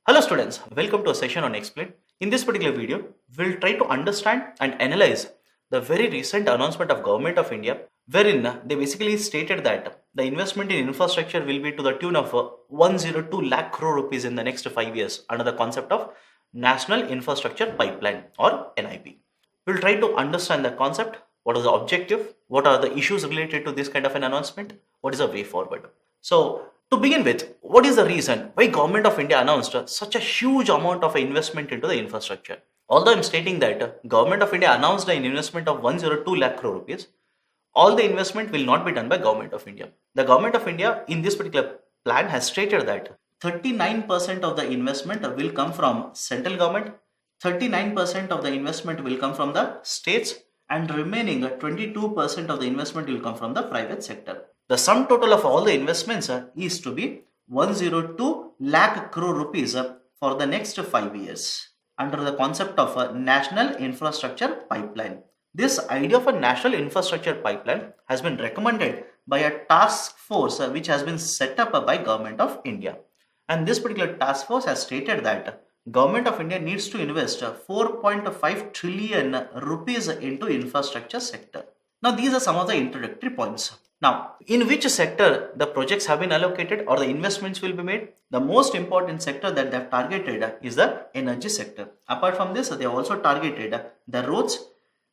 Hello students, welcome to a session on Explain. In this particular video, we'll try to understand and analyze the very recent announcement of Government of India, wherein they basically stated that the investment in infrastructure will be to the tune of 102 lakh crore rupees in the next 5 years under the concept of National Infrastructure Pipeline or NIP. We'll try to understand the concept, what is the objective, what are the issues related to this kind of an announcement, what is the way forward. So, to begin with, what is the reason why Government of India announced such a huge amount of investment into the infrastructure? Although I'm stating that Government of India announced an investment of 102 lakh crore rupees, all the investment will not be done by Government of India. The Government of India in this particular plan has stated that 39% of the investment will come from central government, 39% of the investment will come from the states, and remaining 22% of the investment will come from the private sector. The sum total of all the investments is to be 102 lakh crore rupees for the next 5 years under the concept of a national infrastructure pipeline. This idea of a national infrastructure pipeline has been recommended by a task force which has been set up by Government of India. And this particular task force has stated that Government of India needs to invest 4.5 trillion rupees into infrastructure sector. Now these are some of the introductory points. Now, in which sector the projects have been allocated or the investments will be made? The most important sector that they have targeted is the energy sector. Apart from this, they have also targeted the roads,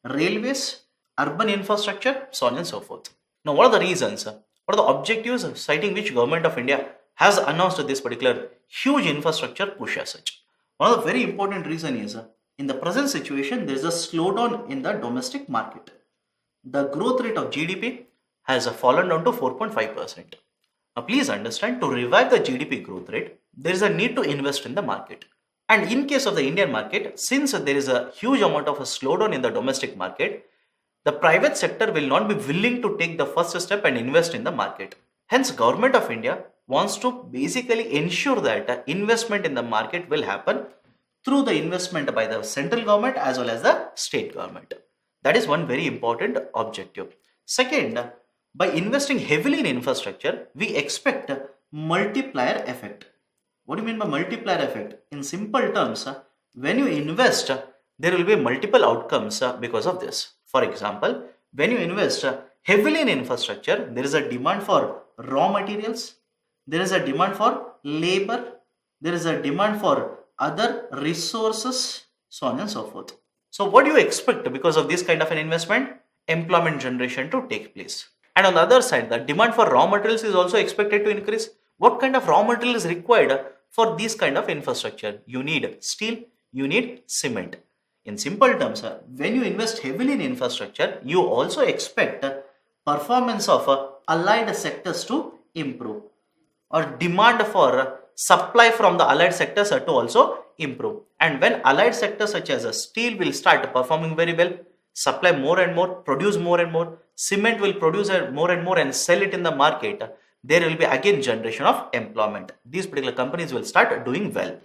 railways, urban infrastructure, so on and so forth. Now, what are the reasons? What are the objectives citing which Government of India has announced this particular huge infrastructure push as such? One of the very important reasons is in the present situation, there is a slowdown in the domestic market. The growth rate of GDP has fallen down to 4.5%. Now please understand, to revive the GDP growth rate, there is a need to invest in the market. And in case of the Indian market, since there is a huge amount of a slowdown in the domestic market, the private sector will not be willing to take the first step and invest in the market. Hence, Government of India wants to basically ensure that investment in the market will happen through the investment by the central government as well as the state government. That is one very important objective. Second, by investing heavily in infrastructure, we expect multiplier effect. What do you mean by multiplier effect? In simple terms, when you invest, there will be multiple outcomes because of this. For example, when you invest heavily in infrastructure, there is a demand for raw materials, there is a demand for labor, there is a demand for other resources, so on and so forth. So what do you expect because of this kind of an investment? Employment generation to take place. And on the other side, the demand for raw materials is also expected to increase. What kind of raw material is required for this kind of infrastructure? You need steel, you need cement. In simple terms, when you invest heavily in infrastructure, you also expect performance of allied sectors to improve, or demand for supply from the allied sectors to also improve. And when allied sectors such as steel will start performing very well, supply more and more, produce more and more, cement will produce more and more and sell it in the market, there will be again generation of employment. These particular companies will start doing well.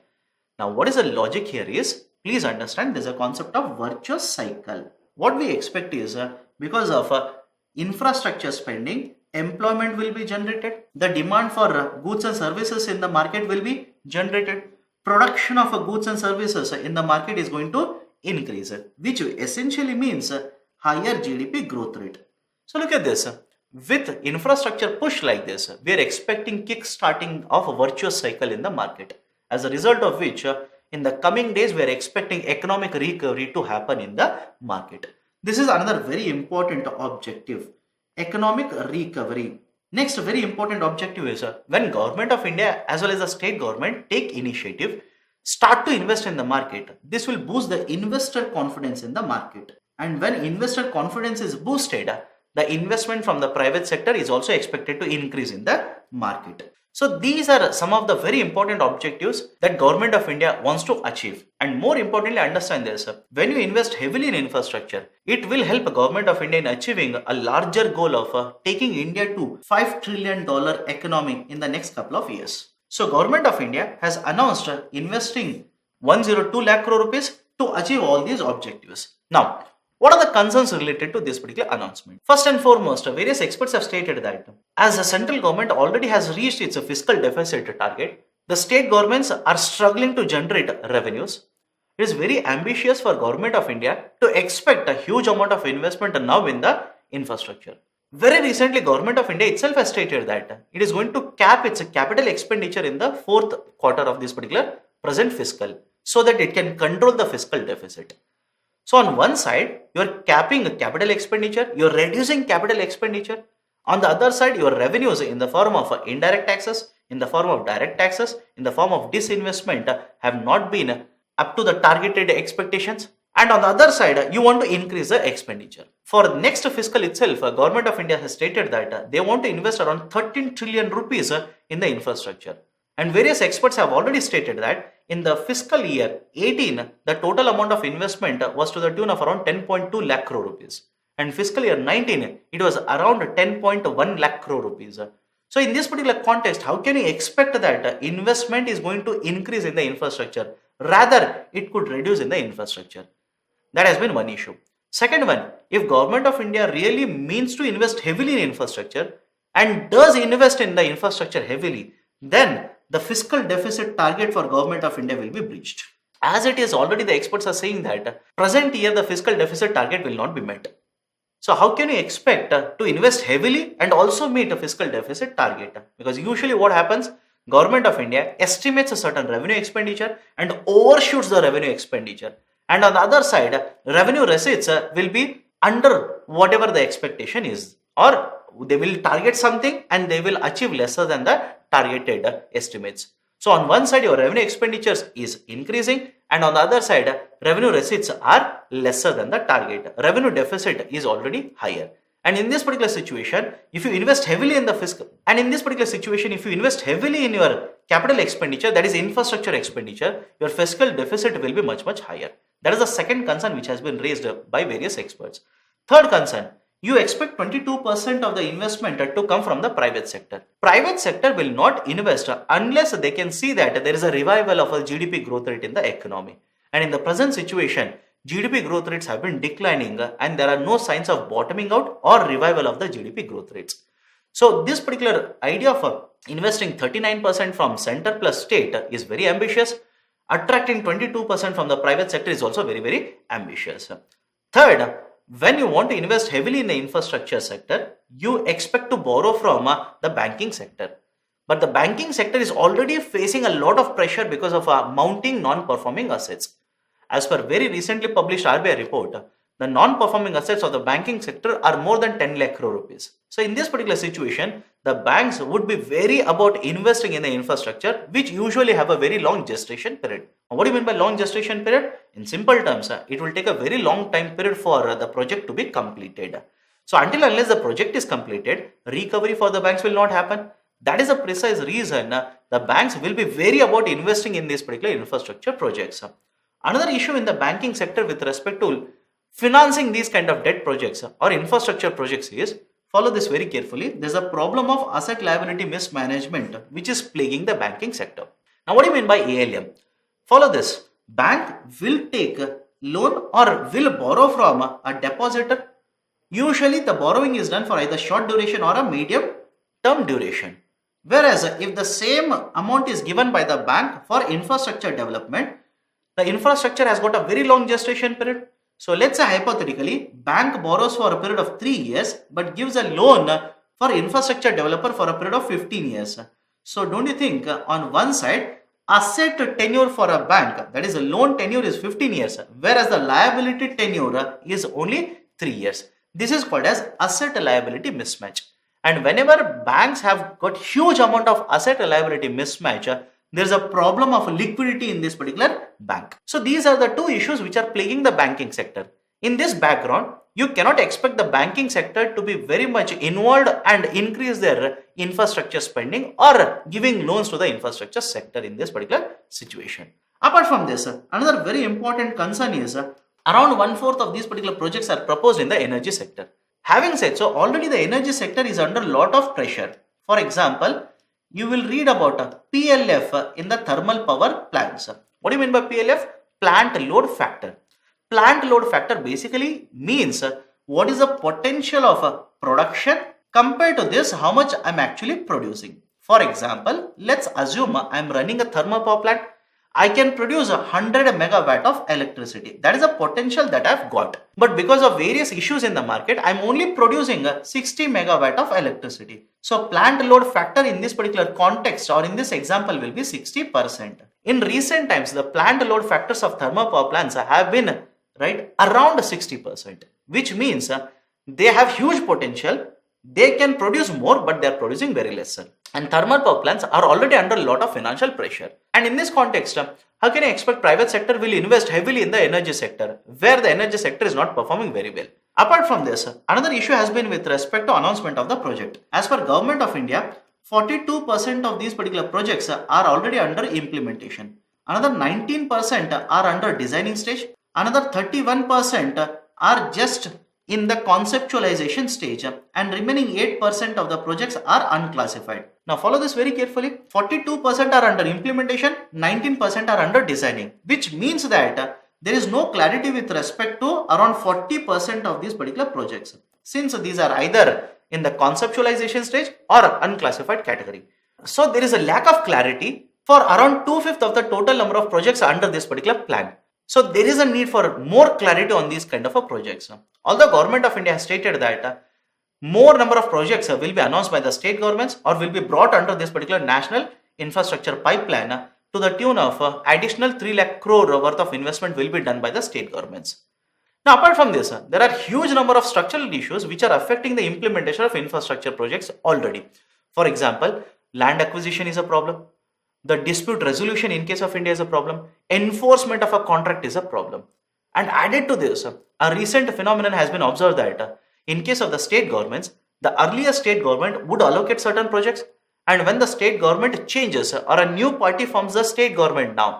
Now, what is the logic here is, please understand, there is a concept of virtuous cycle. What we expect is, because of infrastructure spending, employment will be generated, the demand for goods and services in the market will be generated, production of goods and services in the market is going to increase, which essentially means higher GDP growth rate. So look at this. With infrastructure push like this, we are expecting kick-starting of a virtuous cycle in the market. As a result of which, in the coming days, we are expecting economic recovery to happen in the market. This is another very important objective, economic recovery. Next very important objective is when Government of India as well as the state government take initiative, start to invest in the market, this will boost the investor confidence in the market. And when investor confidence is boosted, the investment from the private sector is also expected to increase in the market. So these are some of the very important objectives that Government of India wants to achieve. And more importantly, understand this, when you invest heavily in infrastructure, it will help Government of India in achieving a larger goal of taking India to $5 trillion economy in the next couple of years. So Government of India has announced investing 102 lakh crore rupees to achieve all these objectives. Now, what are the concerns related to this particular announcement? First and foremost, various experts have stated that as the central government already has reached its fiscal deficit target, The state governments are struggling to generate revenues. It is very ambitious for Government of India to expect a huge amount of investment now in the infrastructure. Very recently, Government of India itself has stated that it is going to cap its capital expenditure in the fourth quarter of this particular present fiscal so that it can control the fiscal deficit. So on one side, you are capping capital expenditure, you are reducing capital expenditure. On the other side, your revenues in the form of indirect taxes, in the form of direct taxes, in the form of disinvestment have not been up to the targeted expectations. And on the other side, you want to increase the expenditure. For next fiscal itself, Government of India has stated that they want to invest around 13 trillion rupees in the infrastructure. And various experts have already stated that in the fiscal year 18, the total amount of investment was to the tune of around 10.2 lakh crore rupees. And fiscal year 19, it was around 10.1 lakh crore rupees. So in this particular context, how can you expect that investment is going to increase in the infrastructure? Rather, it could reduce in the infrastructure. That has been one issue. Second one, if Government of India really means to invest heavily in infrastructure and does invest in the infrastructure heavily, then the fiscal deficit target for Government of India will be breached. As it is already, the experts are saying that present year the fiscal deficit target will not be met. So how can you expect to invest heavily and also meet a fiscal deficit target? Because usually what happens, Government of India estimates a certain revenue expenditure and overshoots the revenue expenditure. And on the other side, revenue receipts will be under whatever the expectation is, or they will target something and they will achieve lesser than the targeted estimates. So on one side, your revenue expenditures is increasing, and on the other side, revenue receipts are lesser than the target. Revenue deficit is already higher. And in this particular situation, if you invest heavily in the fiscal, and in this particular situation, if you invest heavily in your capital expenditure, that is infrastructure expenditure, your fiscal deficit will be much, much higher. That is the second concern which has been raised by various experts. Third concern, you expect 22% of the investment to come from the private sector. Private sector will not invest unless they can see that there is a revival of a GDP growth rate in the economy. And in the present situation, GDP growth rates have been declining and there are no signs of bottoming out or revival of the GDP growth rates. So this particular idea of investing 39% from center plus state is very ambitious. Attracting 22% from the private sector is also very, very ambitious. Third, when you want to invest heavily in the infrastructure sector, you expect to borrow from the banking sector. But the banking sector is already facing a lot of pressure because of mounting non-performing assets. As per very recently published RBI report, the non-performing assets of the banking sector are more than 10 lakh crore rupees. So in this particular situation, the banks would be wary about investing in the infrastructure, which usually have a very long gestation period. What do you mean by long gestation period? In simple terms, it will take a very long time period for the project to be completed. So until unless the project is completed, recovery for the banks will not happen. That is a precise reason the banks will be wary about investing in these particular infrastructure projects. Another issue in the banking sector with respect to financing these kind of debt projects or infrastructure projects is, follow this very carefully, there's a problem of asset liability mismanagement which is plaguing the banking sector. Now what do you mean by ALM? Follow this. Bank will take a loan or will borrow from a depositor. Usually the borrowing is done for either short duration or a medium term duration. Whereas if the same amount is given by the bank for infrastructure development, the infrastructure has got a very long gestation period. So let's say hypothetically, bank borrows for a period of 3 years but gives a loan for infrastructure developer for a period of 15 years. So don't you think on one side, asset tenure for a bank, that is a loan tenure is 15 years, whereas the liability tenure is only 3 years. This is called as asset liability mismatch. And whenever banks have got huge amount of asset liability mismatch, there is a problem of liquidity in this particular bank. So these are the two issues which are plaguing the banking sector. In this background, you cannot expect the banking sector to be very much involved and increase their infrastructure spending or giving loans to the infrastructure sector in this particular situation. Apart from this, another very important concern is around 1/4 of these particular projects are proposed in the energy sector. Having said so, already the energy sector is under a lot of pressure. For example, you will read about PLF in the thermal power plants. What do you mean by PLF? Plant load factor. Plant load factor basically means what is the potential of production compared to this, how much I'm actually producing. For example, let's assume I'm running a thermal power plant. I can produce 100 megawatt of electricity. That is a potential that I've got. But because of various issues in the market, I'm only producing 60 megawatt of electricity. So plant load factor in this particular context or in this example will be 60%. In recent times, the plant load factors of thermal power plants have been around 60%, which means they have huge potential. They can produce more, but they are producing very lesser. And thermal power plants are already under a lot of financial pressure. And in this context, how can I expect private sector will invest heavily in the energy sector, where the energy sector is not performing very well? Apart from this, another issue has been with respect to announcement of the project. As per Government of India, 42% of these particular projects are already under implementation. Another 19% are under designing stage. Another 31% are just in the conceptualization stage, and remaining 8% of the projects are unclassified. Now follow this very carefully. 42% are under implementation, 19% are under designing, which means that there is no clarity with respect to around 40% of these particular projects, since these are either in the conceptualization stage or unclassified category. So there is a lack of clarity for around 2/5 of the total number of projects under this particular plan. So there is a need for more clarity on these kind of projects. Although Government of India has stated that more number of projects will be announced by the state governments or will be brought under this particular national infrastructure pipeline to the tune of additional 3 lakh crore worth of investment will be done by the state governments. Now apart from this, there are huge number of structural issues which are affecting the implementation of infrastructure projects already. For example, land acquisition is a problem. The dispute resolution in case of India is a problem. Enforcement of a contract is a problem. And added to this, a recent phenomenon has been observed that in case of the state governments, the earlier state government would allocate certain projects, and when the state government changes or a new party forms the state government now,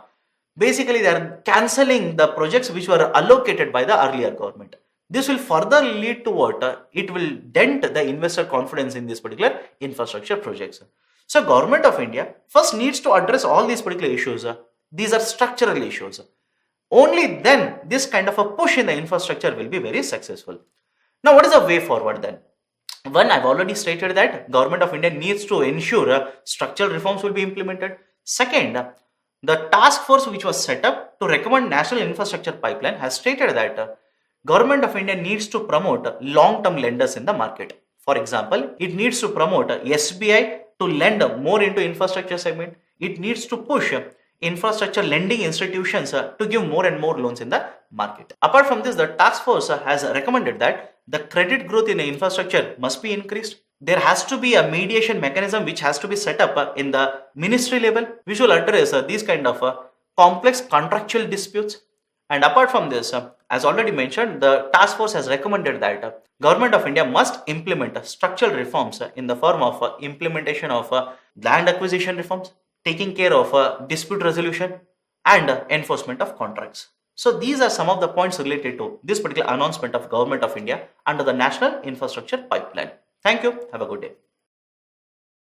basically they are cancelling the projects which were allocated by the earlier government. This will further lead to what? It will dent the investor confidence in this particular infrastructure projects. So Government of India first needs to address all these particular issues. These are structural issues. Only then this kind of a push in the infrastructure will be very successful. Now what is the way forward then? One, I've already stated that Government of India needs to ensure structural reforms will be implemented. Second, the task force which was set up to recommend national infrastructure pipeline has stated that Government of India needs to promote long-term lenders in the market. For example, it needs to promote SBI to lend more into infrastructure segment. It needs to push infrastructure lending institutions to give more and more loans in the market. Apart from this, the task force has recommended that the credit growth in the infrastructure must be increased. There has to be a mediation mechanism which has to be set up in the ministry level, which will address these kind of complex contractual disputes. And apart from this, as already mentioned, the task force has recommended that Government of India must implement structural reforms in the form of implementation of land acquisition reforms, taking care of dispute resolution and enforcement of contracts. So these are some of the points related to this particular announcement of Government of India under the National Infrastructure Pipeline. Thank you. Have a good day.